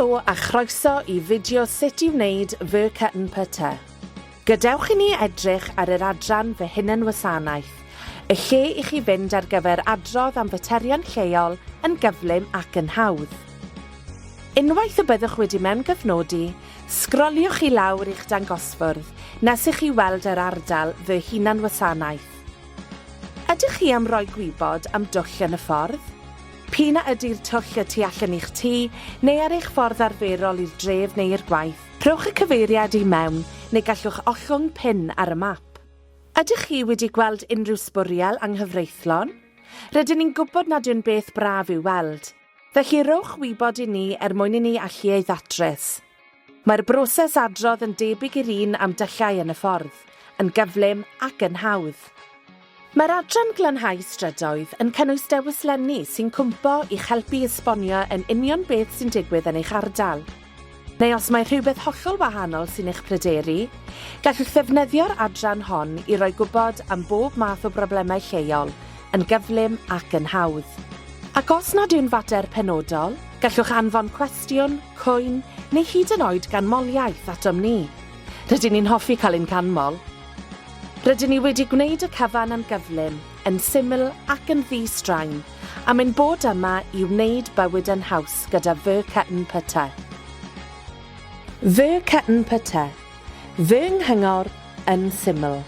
Helo a chroeso i fideo sut i wneud fyCNPT. Gadewch i ni edrych ar yr adran fy hunan wasanaeth, y lle i chi fynd ar gyfer adrodd am faterion lleol yn gyflym ac yn hawdd. Unwaith y byddwch wedi mewn gyfnodi, sgroliwch i lawr i'ch dangosfwrdd nes i chi weld yr ardal fy hunan wasanaeth. Ydych chi am roi gwybod am dwll yn y ffordd? P'na ydy'r twll y tu allan i'ch tŷ neu ar eich ffordd arferol i'r dref neu i'r gwaith? Rhowch y cyfeiriad i mewn neu gallwch ollwng pin ar y map. Ydych chi wedi gweld unrhyw sbwriel anghyfreithlon? Rydyn ni'n gwybod nad yw'n beth braf i'w weld. Felly rowch wybod i ni mwyn i ni allu ei ddatrys. Mae'r broses adrodd yn debyg i'r un am dyllau yn y ffordd, yn gyflym ac yn hawdd. Mae'r adran glanhau strydoedd yn cynnwys dewis-lenni sy'n cwmpo i'ch helpu esbonio yn union beth sy'n digwydd yn eich ardal. Neu os mae rhywbeth hollol wahanol sy'n eich pryderu, gallwch ddefnyddio'r adran hon i roi gwybod am bob math o broblemau lleol, yn gyflym ac yn hawdd. Ac os nad yw'n fater penodol, gallwch anfon cwestiwn, cwyn neu hyd yn oed ganmoliaeth atom ni. Rydyn ni'n hoffi cael ein canmol. Rydyn ni wedi gwneud y cyfan yn gyflym, yn syml ac yn ddi-straen, a mae'n bod yma i wneud bywyd yn haws gyda fyCNPT. fyCNPT, fy nghyngor yn syml.